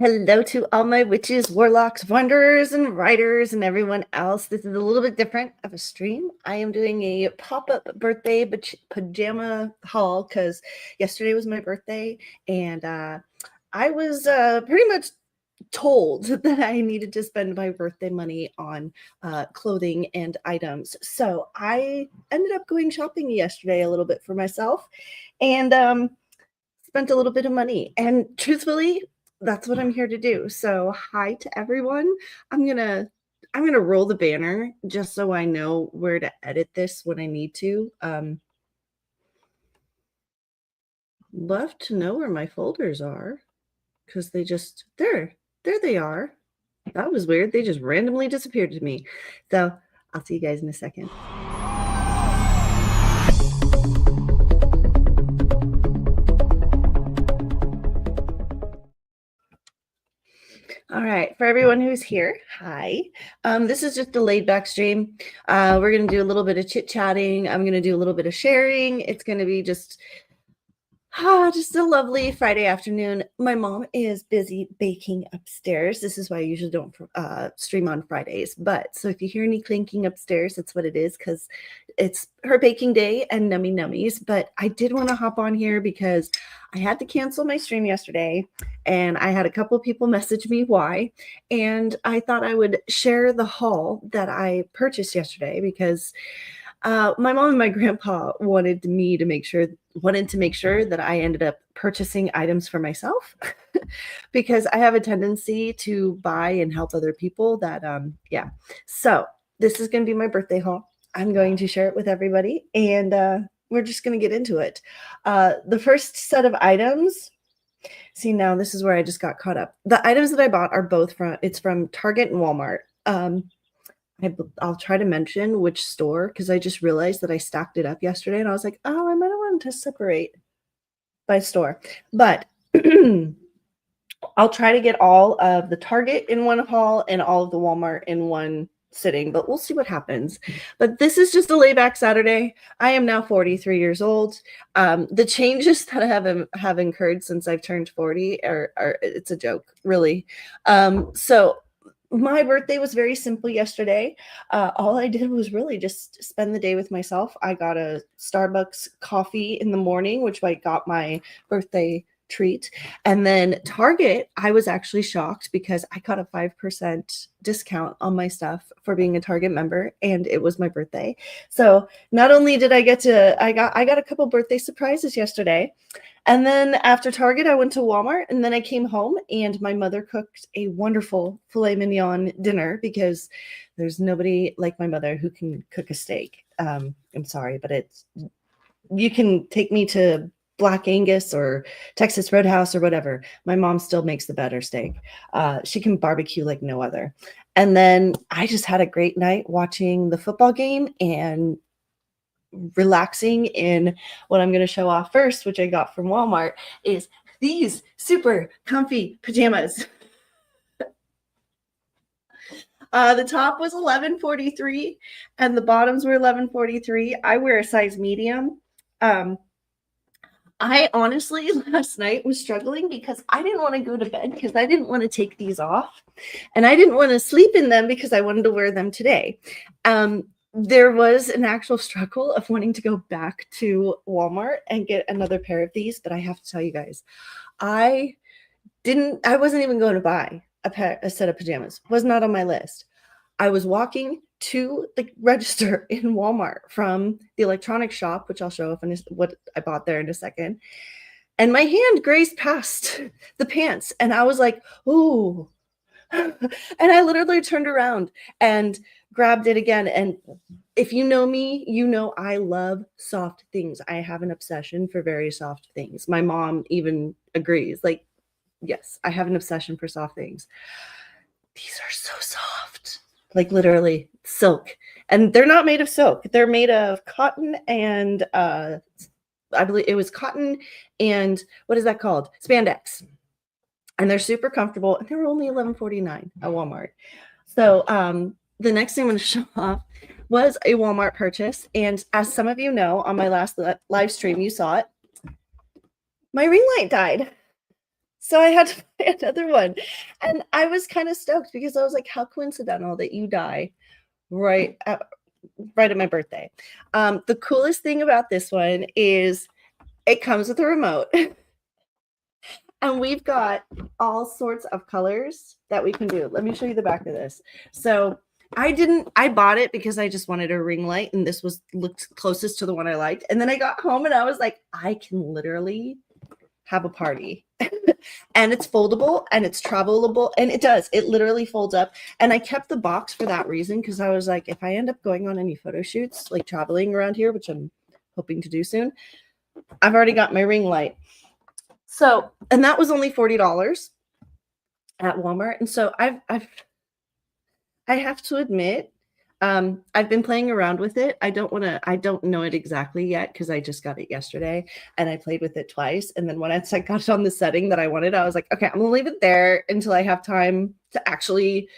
Hello to all my witches, warlocks, wanderers, and writers, and everyone else. This is a little bit different of a stream. I am doing a pop-up birthday pajama haul because yesterday was my birthday, and I was pretty much told that I needed to spend my birthday money on clothing and items. So I ended up going shopping yesterday a little bit for myself, and spent a little bit of money. And truthfully, that's what I'm here to do. So hi to everyone. I'm gonna roll the banner just so I know where to edit this when I need to. Love to know where my folders are because they just there they are. That was weird. They just randomly disappeared to me. So I'll see you guys in a second. All right, for everyone who's here, hi. This is just a laid back stream. We're going to do a little bit of chit chatting. I'm going to do a little bit of sharing. It's going to be just a lovely Friday afternoon. My mom is busy baking upstairs. This is why I usually don't stream on Fridays. But so if you hear any clinking upstairs, that's what it is because it's her baking day and nummy nummies. But I did want to hop on here because I had to cancel my stream yesterday and I had a couple of people message me why. And I thought I would share the haul that I purchased yesterday because my mom and my grandpa wanted to make sure that I ended up purchasing items for myself because I have a tendency to buy and help other people that, yeah. So this is going to be my birthday haul. I'm going to share it with everybody and we're just going to get into it. The first set of items, see now this is where I just got caught up. The items that I bought are both from Target and Walmart. I'll try to mention which store because I just realized that I stacked it up yesterday and I was like, oh, I might have wanted to separate by store. But I'll try to get all of the Target in one haul and all of the Walmart in one sitting, but we'll see what happens. But this is just a layback Saturday. I am now 43 years old. The changes that I have incurred since I've turned 40 are it's a joke, really. So my birthday was very simple yesterday. All I did was really just spend the day with myself. I got a Starbucks coffee in the morning, which I got my birthday treat. And then Target, I was actually shocked because I got a 5% discount on my stuff for being a Target member and it was my birthday. So not only did I get I got a couple birthday surprises yesterday. And then after Target, I went to Walmart and then I came home and my mother cooked a wonderful filet mignon dinner because there's nobody like my mother who can cook a steak. I'm sorry, but you can take me to Black Angus or Texas Roadhouse or whatever. My mom still makes the better steak. She can barbecue like no other. And then I just had a great night watching the football game and relaxing in what I'm going to show off first, which I got from Walmart, is these super comfy pajamas. The top was $11.43 and the bottoms were $11.43. I wear a size medium. I honestly last night was struggling because I didn't want to go to bed because I didn't want to take these off and I didn't want to sleep in them because I wanted to wear them today. There was an actual struggle of wanting to go back to Walmart and get another pair of these, but I have to tell you guys, I wasn't even going to buy a set of pajamas. Was not on my list. I was walking to the register in Walmart from the electronics shop, which I'll show off what I bought there in a second. And my hand grazed past the pants and I was like, ooh. And I literally turned around and grabbed it again. And if you know me, you know I love soft things. I have an obsession for very soft things. My mom even agrees. Like, yes, I have an obsession for soft things. These are so soft. Like literally silk. And they're not made of silk. They're made of cotton and I believe it was cotton and what is that called? Spandex. And they're super comfortable and they were only $11.49 at Walmart. So the next thing I'm going to show off was a Walmart purchase. And as some of you know, on my last live stream, you saw it. My ring light died. So I had to buy another one. And I was kind of stoked because I was like, how coincidental that you die right at my birthday. The coolest thing about this one is it comes with a remote. And we've got all sorts of colors that we can do. Let me show you the back of this. So I bought it because I just wanted a ring light, and this looked closest to the one I liked. And then I got home and I was like, I can literally have a party. And it's foldable and it's travelable, and it literally folds up. And I kept the box for that reason, because I was like, if I end up going on any photo shoots, like traveling around here, which I'm hoping to do soon, I've already got my ring light. So, and that was only $40 at Walmart. And so I have to admit, I've been playing around with it. I don't know it exactly yet because I just got it yesterday and I played with it twice. And then once I got it on the setting that I wanted, I was like, okay, I'm gonna leave it there until I have time to actually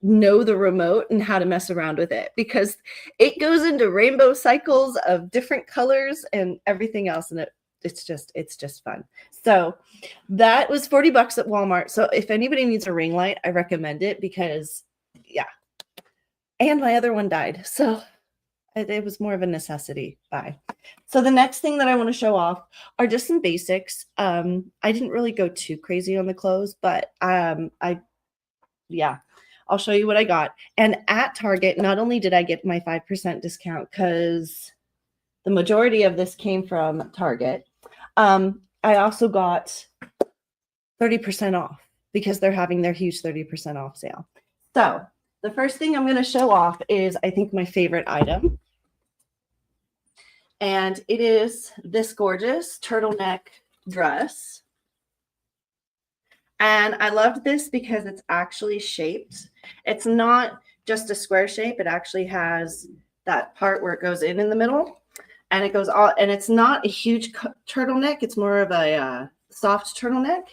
know the remote and how to mess around with it, because it goes into rainbow cycles of different colors and everything else. And it's just fun. So that was $40 at Walmart. So if anybody needs a ring light, I recommend it, because yeah. And my other one died. So it was more of a necessity buy. So the next thing that I want to show off are just some basics. I didn't really go too crazy on the clothes, but I'll show you what I got. And at Target, not only did I get my 5% discount, because the majority of this came from Target, I also got 30% off because they're having their huge 30% off sale. So the first thing I'm going to show off is, I think, my favorite item. And it is this gorgeous turtleneck dress. And I loved this because it's actually shaped. It's not just a square shape. It actually has that part where it goes in the middle. And it goes all, and it's not a huge turtleneck. It's more of a soft turtleneck.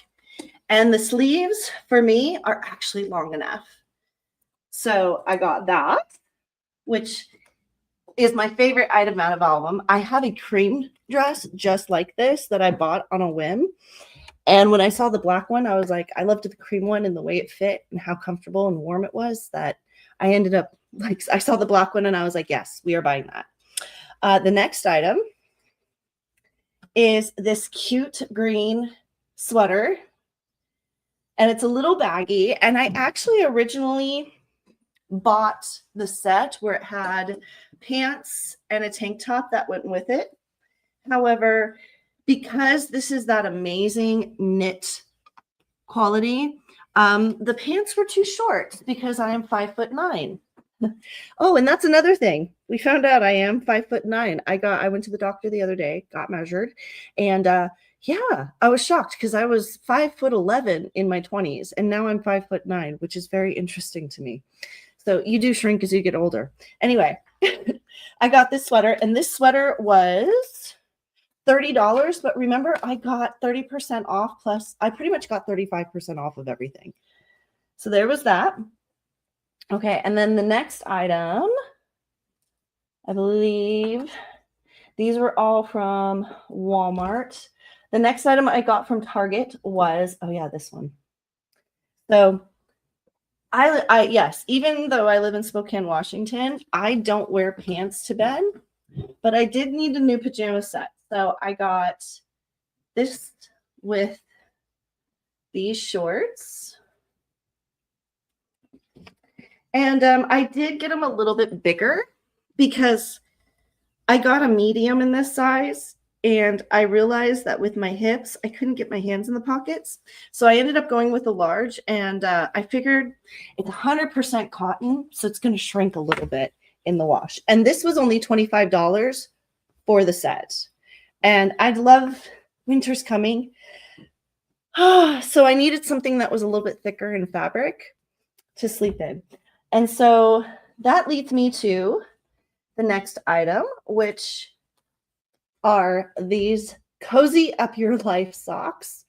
And the sleeves for me are actually long enough. So I got that, which is my favorite item out of all of them. I have a cream dress just like this that I bought on a whim. And when I saw the black one, I was like, I loved the cream one and the way it fit and how comfortable and warm it was, that I ended up, like, I saw the black one and I was like, yes, we are buying that. The next item is this cute green sweater, and it's a little baggy. And I actually originally bought the set where it had pants and a tank top that went with it. However, because this is that amazing knit quality, the pants were too short because I am 5'9". Oh, and that's another thing. We found out I am 5'9". I went to the doctor the other day, got measured, and yeah, I was shocked because I was 5'11" in my 20s, and now I'm 5'9", which is very interesting to me. So you do shrink as you get older. Anyway, I got this sweater, and this sweater was $30, but remember, I got 30% off, plus I pretty much got 35% off of everything. So there was that. Okay, and then the next item, I believe these were all from Walmart. The next item I got from Target was, oh yeah, this one. So yes, even though I live in Spokane, Washington, I don't wear pants to bed, but I did need a new pajama set. So I got this with these shorts. And I did get them a little bit bigger because I got a medium in this size, and I realized that with my hips, I couldn't get my hands in the pockets. So I ended up going with a large, and I figured it's 100% cotton, so it's going to shrink a little bit in the wash. And this was only $25 for the set. And I'd love, winter's coming. So I needed something that was a little bit thicker in fabric to sleep in. And so that leads me to the next item, which are these Cozy Up Your Life socks.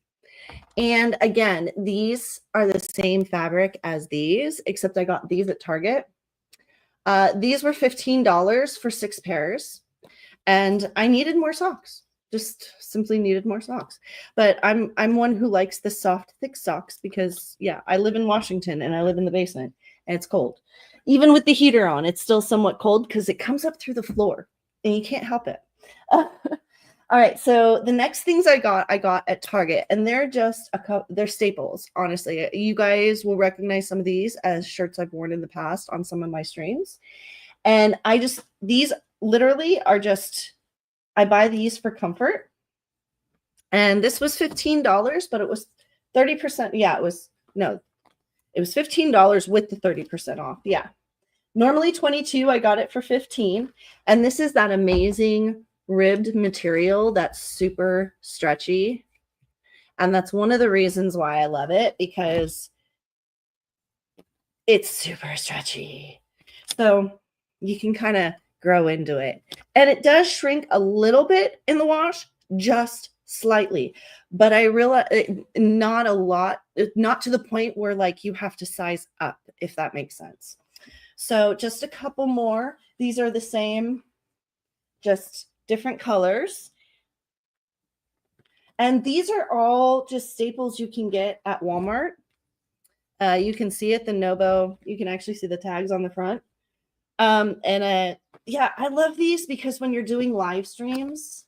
And again, these are the same fabric as these, except I got these at Target. These were $15 for 6 pairs, and I needed more socks. just simply needed more socks. But I'm one who likes the soft, thick socks because, yeah, I live in Washington and I live in the basement and it's cold. Even with the heater on, it's still somewhat cold because it comes up through the floor and you can't help it. All right, so the next things I got at Target, and they're just they're staples, honestly. You guys will recognize some of these as shirts I've worn in the past on some of my streams. And these literally are just, I buy these for comfort. And this was $15, but it was 30%. Yeah, it was $15 with the 30% off. Yeah. Normally $22, I got it for $15. And this is that amazing ribbed material that's super stretchy. And that's one of the reasons why I love it, because it's super stretchy. So you can kind of grow into it. And it does shrink a little bit in the wash, just slightly. But I realize not a lot, not to the point where like you have to size up, if that makes sense. So just a couple more. These are the same, just different colors. And these are all just staples you can get at Walmart. You can see it, the Nobo. You can actually see the tags on the front. Yeah, I love these because when you're doing live streams,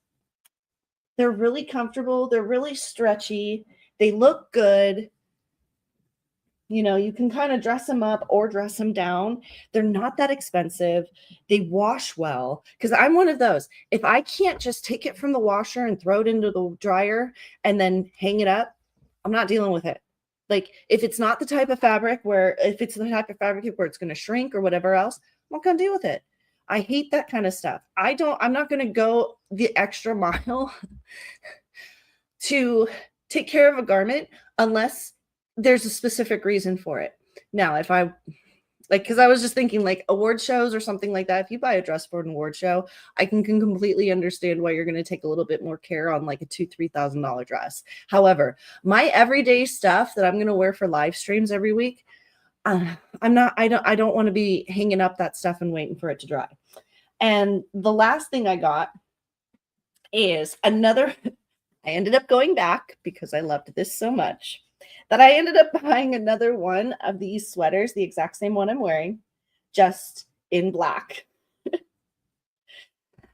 they're really comfortable. They're really stretchy. They look good. You know, you can kind of dress them up or dress them down. They're not that expensive. They wash well, because I'm one of those. If I can't just take it from the washer and throw it into the dryer and then hang it up, I'm not dealing with it. Like if it's not the type of fabric where, if it's the type of fabric where it's going to shrink or whatever else, I'm not going to deal with it. I hate that kind of stuff. I'm not going to go the extra mile to take care of a garment unless there's a specific reason for it. Now, if I because I was just thinking like award shows or something like that, if you buy a dress for an award show, I can completely understand why you're going to take a little bit more care on like a $2,000-$3,000 dress. However, my everyday stuff that I'm going to wear for live streams every week, I don't want to be hanging up that stuff and waiting for it to dry. And the last thing I got is another, I ended up going back because I loved this so much that I ended up buying another one of these sweaters, the exact same one I'm wearing, just in black.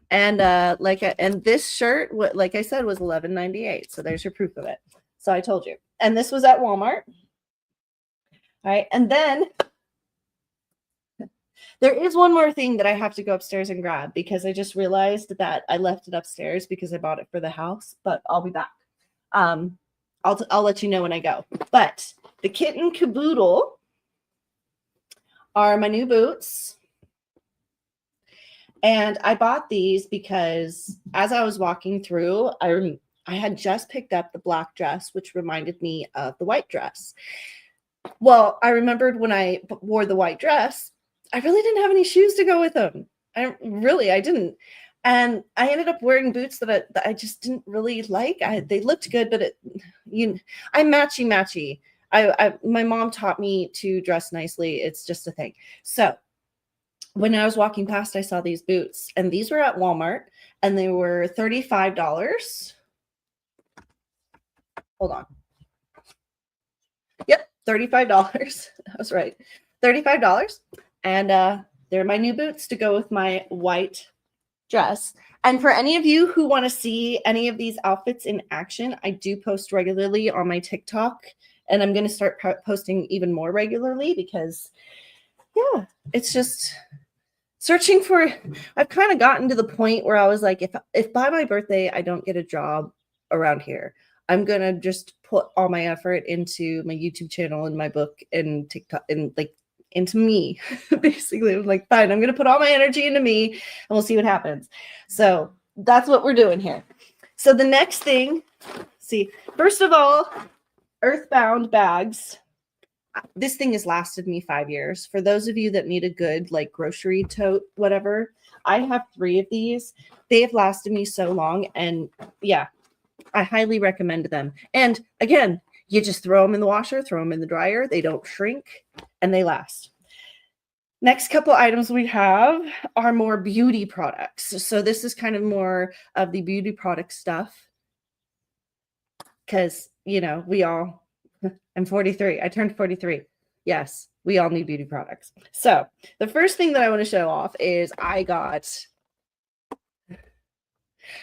And and this shirt, like I said, was $11.98. So there's your proof of it. So I told you. And this was at Walmart. All right. And then there is one more thing that I have to go upstairs and grab, because I just realized that I left it upstairs because I bought it for the house, but I'll be back. I'll let you know when I go. But the kit and caboodle are my new boots. And I bought these because as I was walking through, I had just picked up the black dress, which reminded me of the white dress. Well, I remembered when I wore the white dress, I really didn't have any shoes to go with them. I didn't. And I ended up wearing boots that I just didn't really like. They looked good, but I'm matchy. My mom taught me to dress nicely. It's just a thing. So when I was walking past, I saw these boots, and these were at Walmart, and they were $35. Hold on. Yep, $35. I was right. $35. And they're my new boots to go with my white dress. And for any of you who want to see any of these outfits in action, I do post regularly on my TikTok, and I'm going to start posting even more regularly because, yeah, it's just searching for. I've kind of gotten to the point where I was like, if by my birthday I don't get a job around here, I'm going to just put all my effort into my YouTube channel and my book and TikTok and like into me. Basically, I'm like, fine, I'm going to put all my energy into me and we'll see what happens. So that's what we're doing here. So the next thing, first of all, Earthbound bags. This thing has lasted me 5 years. For those of you that need a good like grocery tote, whatever, I have 3 of these. They have lasted me so long. And yeah, I highly recommend them. And again, you just throw them in the washer, throw them in the dryer. They don't shrink and they last. Next couple items we have are more beauty products. So this is kind of more of the beauty product stuff because, you know, we all, I'm 43. I turned 43. Yes, we all need beauty products. So the first thing that I want to show off is I got.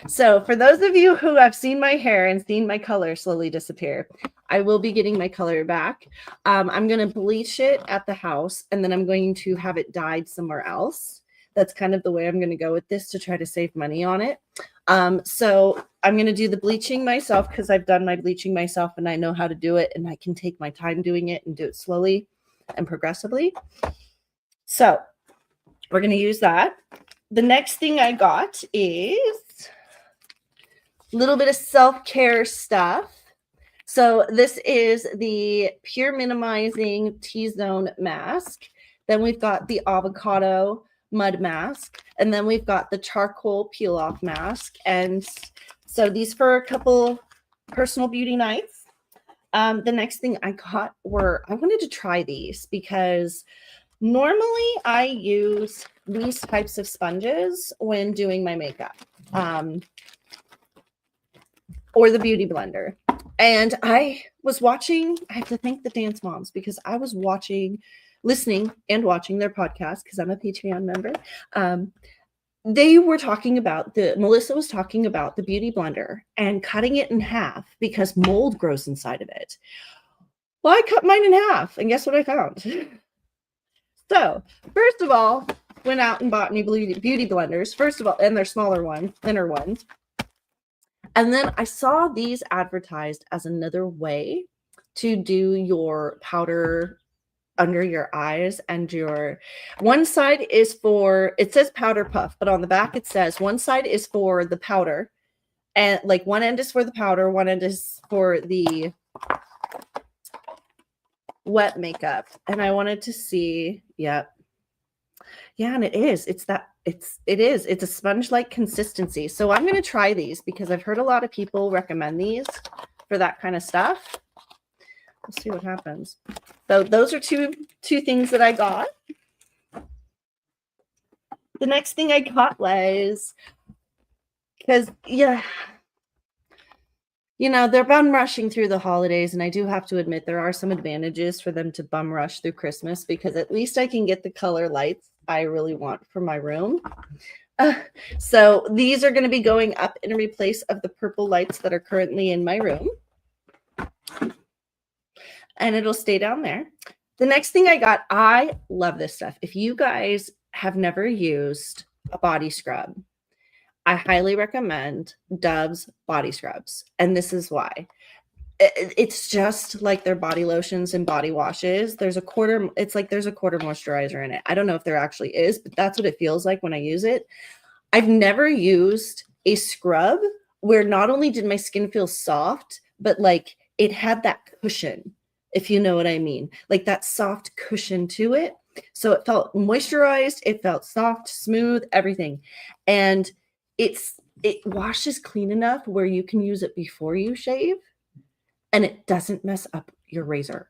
So for those of you who have seen my hair and seen my color slowly disappear, I will be getting my color back. I'm going to bleach it at the house, and then I'm going to have it dyed somewhere else. That's kind of the way I'm going to go with this to try to save money on it. So I'm going to do the bleaching myself because I've done my bleaching myself and I know how to do it, and I can take my time doing it and do it slowly and progressively. So we're going to use that. The next thing I got is a little bit of self-care stuff. So this is the Pure Minimizing T-Zone Mask. Then we've got the Avocado Mud Mask. And then we've got the Charcoal Peel-Off Mask. And so these for a couple personal beauty nights. The next thing I got were, I wanted to try these because normally I use these types of sponges when doing my makeup. Or the beauty blender. And I was watching, I have to thank the dance moms because I was listening and watching their podcast because I'm a Patreon member. They were talking about Melissa was talking about the beauty blender and cutting it in half because mold grows inside of it. Well, I cut mine in half and guess what I found? So first of all, went out and bought new beauty blenders. First of all, and they're smaller ones, thinner ones. And then I saw these advertised as another way to do your powder under your eyes, and your one side is for, it says powder puff, but on the back it says one side is for the powder, and like one end is for the powder, one end is for the wet makeup. And I wanted to see, yeah, and it is. It's a sponge-like consistency. So I'm going to try these because I've heard a lot of people recommend these for that kind of stuff. Let's see what happens. So those are two things that I got. The next thing I got was, because, yeah, you know, they're bum rushing through the holidays, and I do have to admit there are some advantages for them to bum rush through Christmas because at least I can get the color lights I really want for my room. So these are going to be going up in replace of the purple lights that are currently in my room. And it'll stay down there. The next thing I got, I love this stuff. If you guys have never used a body scrub, I highly recommend Dove's body scrubs. And this is why. It's just like their body lotions and body washes. There's a quarter moisturizer in it. I don't know if there actually is, but that's what it feels like when I use it. I've never used a scrub where not only did my skin feel soft, but like it had that cushion, if you know what I mean, like that soft cushion to it. So it felt moisturized, it felt soft, smooth, everything. And it washes clean enough where you can use it before you shave and it doesn't mess up your razor.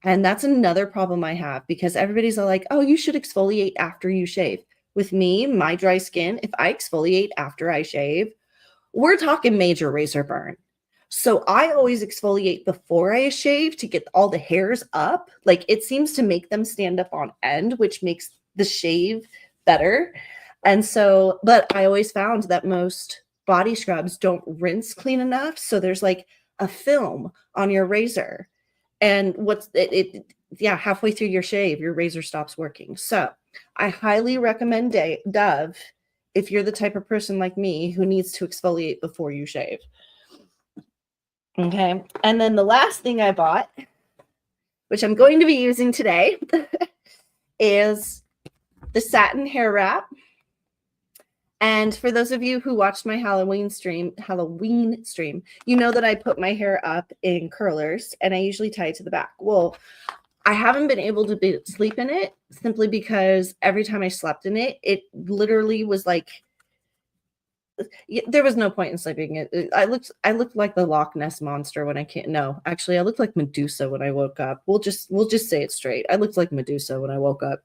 And that's another problem I have because everybody's like, oh, you should exfoliate after you shave. With me, my dry skin, if I exfoliate after I shave, we're talking major razor burn. So I always exfoliate before I shave to get all the hairs up. Like it seems to make them stand up on end, which makes the shave better. And so, but I always found that most body scrubs don't rinse clean enough. So there's like a film on your razor. And halfway through your shave, your razor stops working. So I highly recommend Dove if you're the type of person like me who needs to exfoliate before you shave. Okay. And then the last thing I bought, which I'm going to be using today, is the satin hair wrap. And for those of you who watched my Halloween stream, you know that I put my hair up in curlers and I usually tie it to the back. Well, I haven't been able to sleep in it simply because every time I slept in it, it literally was like, there was no point in sleeping it. I looked like the Loch Ness monster when I can't. No, actually, I looked like Medusa when I woke up. We'll just say it straight. I looked like Medusa when I woke up.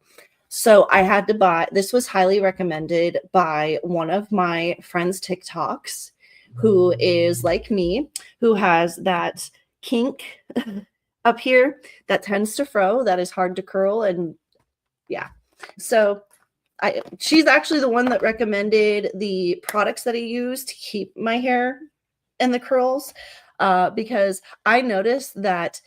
So I had to buy, this was highly recommended by one of my friends' TikToks, who is like me, who has that kink up here that tends to fro, that is hard to curl. And yeah, so she's actually the one that recommended the products that I use to keep my hair in the curls, because I noticed that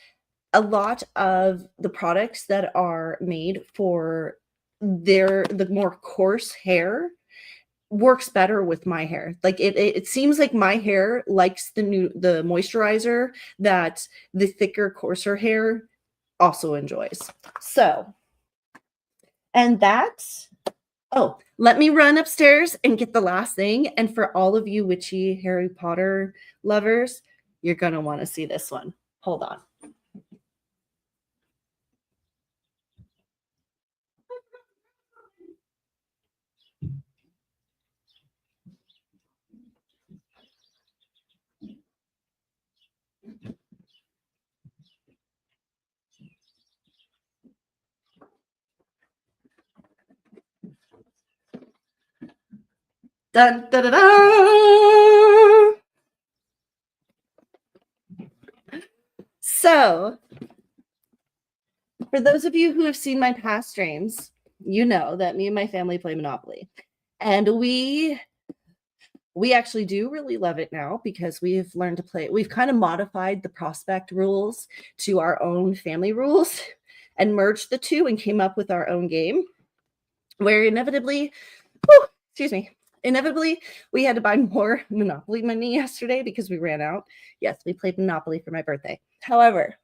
a lot of the products that are made for the more coarse hair works better with my hair. Like it seems like my hair likes the moisturizer that the thicker, coarser hair also enjoys. So, and that's, oh, let me run upstairs and get the last thing. And for all of you witchy Harry Potter lovers, you're going to want to see this one. Hold on. Dun, da, da, da. So, for those of you who have seen my past streams, you know that me and my family play Monopoly. And we actually do really love it now because we've learned to play. We've kind of modified the prospect rules to our own family rules and merged the two and came up with our own game where inevitably, we had to buy more Monopoly money yesterday because we ran out. Yes, we played Monopoly for my birthday. However,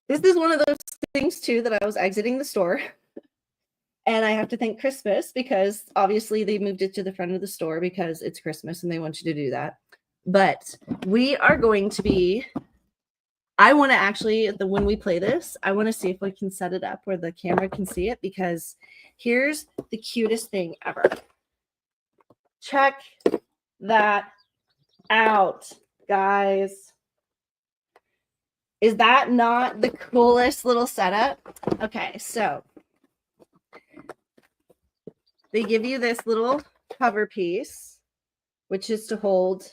this is one of those things too that I was exiting the store. And I have to thank Christmas because obviously they moved it to the front of the store because it's Christmas and they want you to do that. But we are going to be, I want to actually, when we play this, I want to see if we can set it up where the camera can see it, because here's the cutest thing ever. Check that out, guys. Is that not the coolest little setup? Okay, so they give you this little cover piece, which is to hold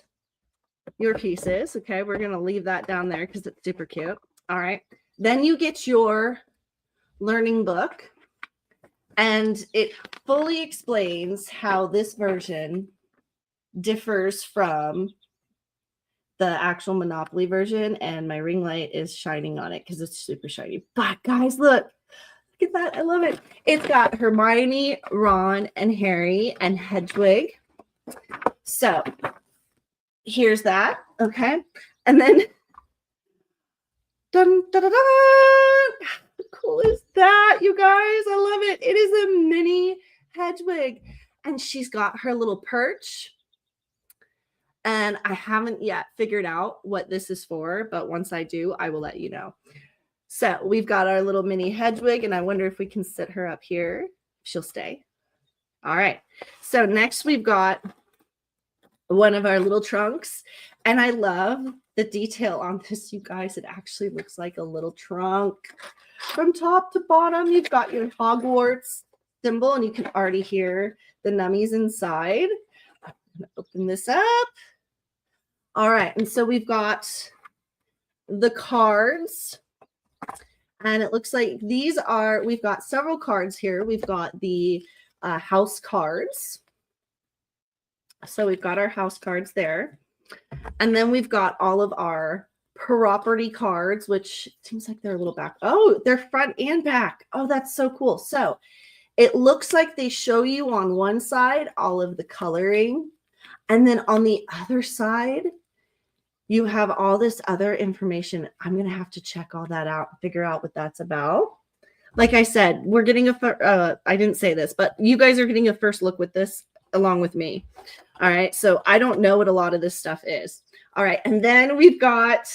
your pieces. Okay, we're going to leave that down there because it's super cute. All right. Then you get your learning book, and it fully explains how this version differs from the actual Monopoly version. And my ring light is shining on it because it's super shiny. But guys, look at that. I love it. It's got Hermione, Ron, and Harry, and Hedwig. So here's that. Okay. And then dun, dun, dun, dun. How cool is that, you guys? I love it. It is a mini Hedwig, and she's got her little perch. And I haven't yet figured out what this is for, but once I do, I will let you know. So we've got our little mini Hedwig, and I wonder if we can sit her up here. She'll stay. All right. So next we've got one of our little trunks, and I love the detail on this, you guys. It actually looks like a little trunk from top to bottom. You've got your Hogwarts symbol, and you can already hear the nummies inside. I'm going to open this up. All right. And so we've got the cards. And it looks like these are, we've got several cards here. We've got the house cards. So we've got our house cards there. And then we've got all of our property cards, which seems like they're a little back. Oh, they're front and back. Oh, that's so cool. So it looks like they show you on one side all of the coloring. And then on the other side, you have all this other information. I'm going to have to check all that out and figure out what that's about. Like I said, we're getting I didn't say this, but you guys are getting a first look with this along with me. All right. So I don't know what a lot of this stuff is. All right. And then we've got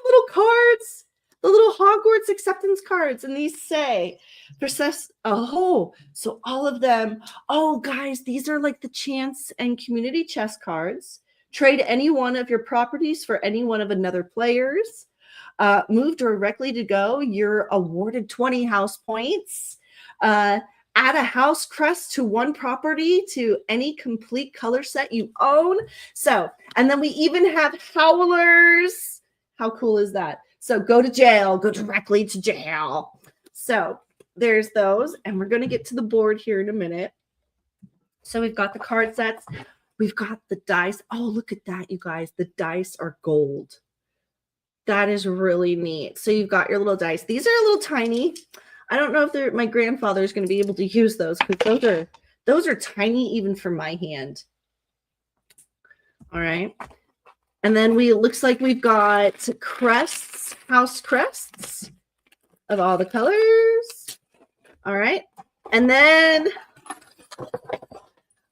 little cards, the little Hogwarts acceptance cards. And these say, so all of them. Oh, guys, these are like the chance and community chest cards. Trade any one of your properties for any one of another player's. Move directly to go. You're awarded 20 house points. Add a house crest to one property to any complete color set you own. So, and then we even have howlers. How cool is that? So go to jail, go directly to jail. So there's those, and we're going to get to the board here in a minute. So we've got the card sets. We've got the dice. Oh, look at that, you guys. The dice are gold. That is really neat. So you've got your little dice. These are a little tiny. I don't know if my grandfather is going to be able to use those, because those are tiny even for my hand. All right. And then looks like we've got crests, house crests of all the colors. All right. And then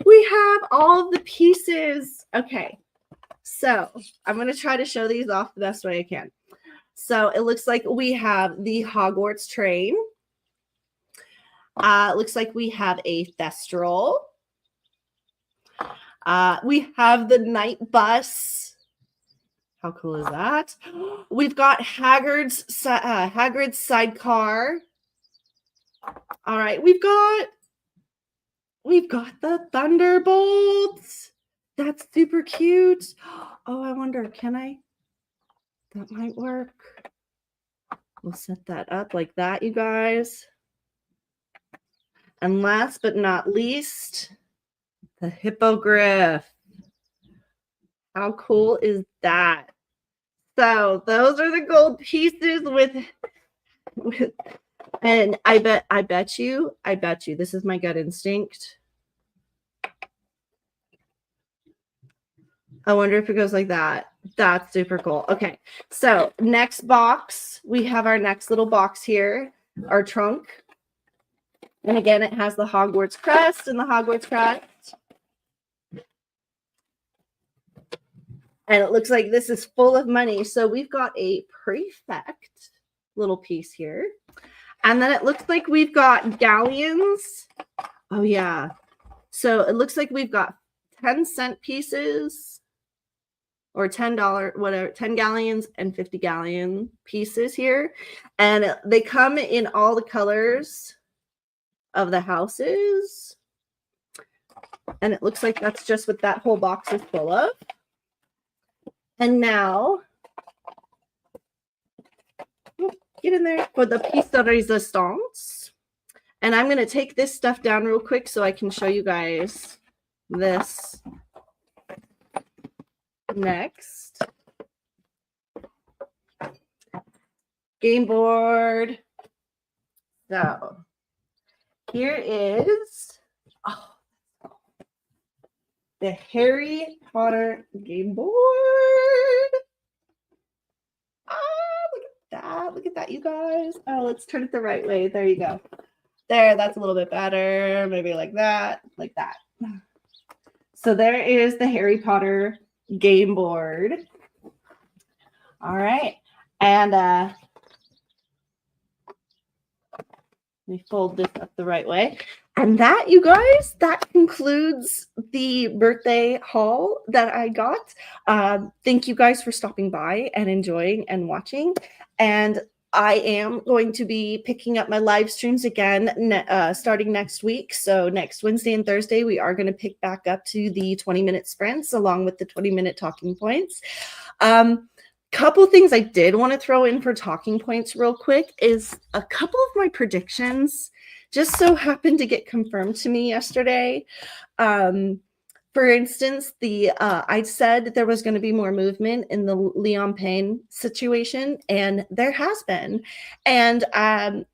we have all of the pieces. Okay. So I'm going to try to show these off the best way I can. So it looks like we have the Hogwarts train. It looks like we have a Thestral. We have the night bus. How cool is that? We've got Hagrid's sidecar. All right, we've got the Thunderbolts. That's super cute. Oh, I wonder, can I? That might work. We'll set that up like that, you guys. And last but not least, the Hippogriff. How cool is that? So those are the gold pieces with and I bet you, this is my gut instinct. I wonder if it goes like that. That's super cool. Okay, so next box, we have our next little box here, our trunk. And again, it has the Hogwarts crest and the Hogwarts crest. And it looks like this is full of money. So we've got a prefect little piece here. And then it looks like we've got galleons. Oh, yeah. So it looks like we've got 10-cent pieces or $10, whatever, 10 galleons and 50 galleon pieces here. And they come in all the colors of the houses. And it looks like that's just what that whole box is full of. And now, get in there for the piece de resistance. And I'm going to take this stuff down real quick so I can show you guys this next. Game board. So here is the Harry Potter game board. Look at that. Look at that, you guys. Oh, let's turn it the right way. There you go. There, that's a little bit better. Maybe like that, like that. So there is the Harry Potter game board. All right. And let me fold this up the right way. And that, you guys, that concludes the birthday haul that I got. Thank you guys for stopping by and enjoying and watching. And I am going to be picking up my live streams again starting next week. So next Wednesday and Thursday, we are going to pick back up to the 20-minute sprints along with the 20-minute talking points. Couple things I did want to throw in for talking points real quick is a couple of my predictions just so happened to get confirmed to me yesterday. For instance, I said there was going to be more movement in the Leon Payne situation, and there has been. And I'm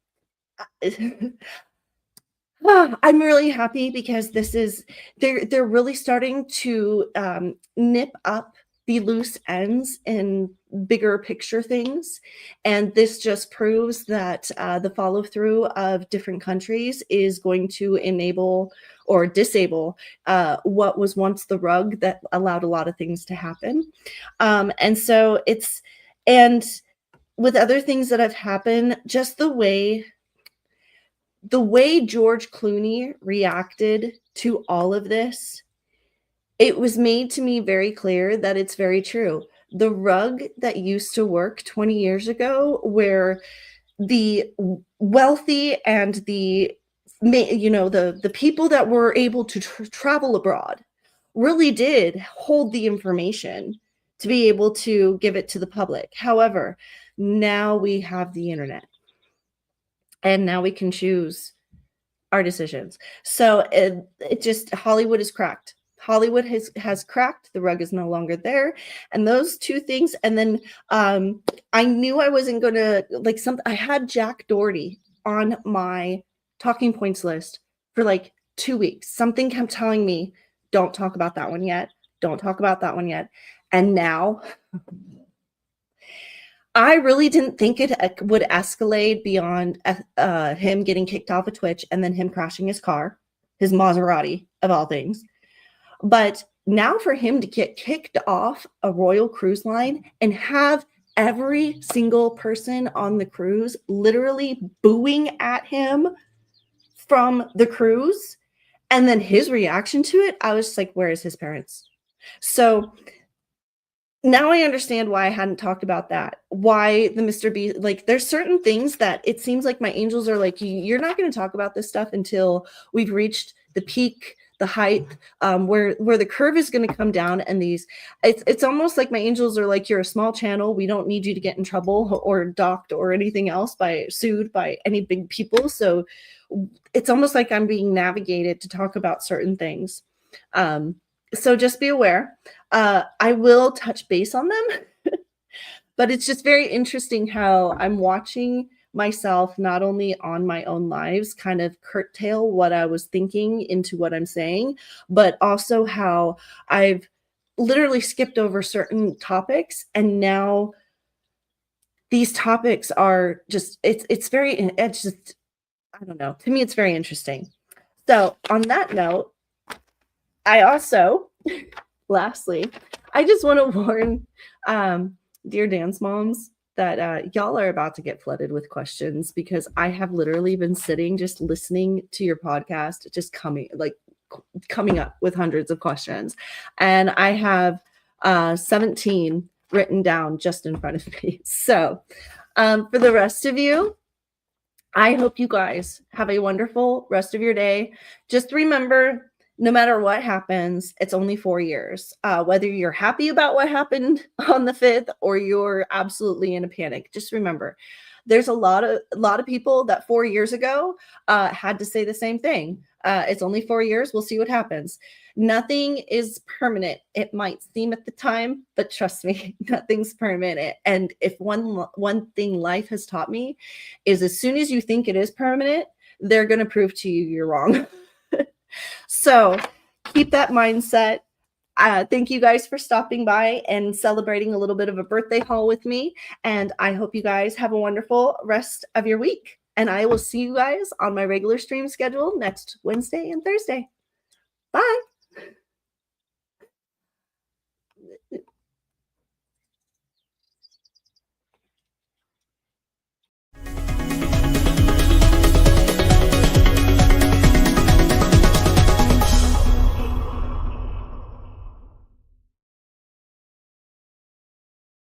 really happy because they're really starting to nip up the loose ends in bigger picture things. And this just proves that the follow through of different countries is going to enable or disable what was once the rug that allowed a lot of things to happen. And so and with other things that have happened, just the way George Clooney reacted to all of this, it was made to me very clear that it's very true. the rug that used to work 20 years ago, where the wealthy and the people that were able to travel abroad really did hold the information to be able to give it to the public. However, now we have the internet, and now we can choose our decisions. So it just, Hollywood is cracked. Hollywood has cracked. The rug is no longer there. And those two things. And then I knew I wasn't going to, I had Jack Doherty on my talking points list for like 2 weeks. Something kept telling me, don't talk about that one yet. Don't talk about that one yet. And now I really didn't think it would escalate beyond him getting kicked off of Twitch and then him crashing his car, his Maserati of all things. But now for him to get kicked off a Royal Cruise Line and have every single person on the cruise literally booing at him from the cruise, and then his reaction to it, I was just like, where is his parents? So now I understand why I hadn't talked about that. Why the Mr. B, there's certain things that it seems like my angels are like, you're not going to talk about this stuff until we've reached the peak, the height, where the curve is going to come down. And it's almost like my angels are like, you're a small channel. We don't need you to get in trouble or docked or anything else sued by any big people. So it's almost like I'm being navigated to talk about certain things. So just be aware. I will touch base on them, but it's just very interesting how I'm watching myself, not only on my own lives, kind of curtail what I was thinking into what I'm saying, but also how I've literally skipped over certain topics. And now these topics are just, I don't know. To me, it's very interesting. So on that note, I also, lastly, I just want to warn dear dance moms that y'all are about to get flooded with questions, because I have literally been sitting just listening to your podcast, just coming up with hundreds of questions. And I have 17 written down just in front of me. So for the rest of you, I hope you guys have a wonderful rest of your day. Just remember, no matter what happens, it's only 4 years. Whether you're happy about what happened on the 5th or you're absolutely in a panic, just remember, there's a lot of people that 4 years ago had to say the same thing. It's only 4 years. We'll see what happens. Nothing is permanent. It might seem at the time, but trust me, nothing's permanent. And if one thing life has taught me is, as soon as you think it is permanent, they're going to prove to you you're wrong. So keep that mindset. Thank you guys for stopping by and celebrating a little bit of a birthday haul with me. And I hope you guys have a wonderful rest of your week. And I will see you guys on my regular stream schedule next Wednesday and Thursday. Bye.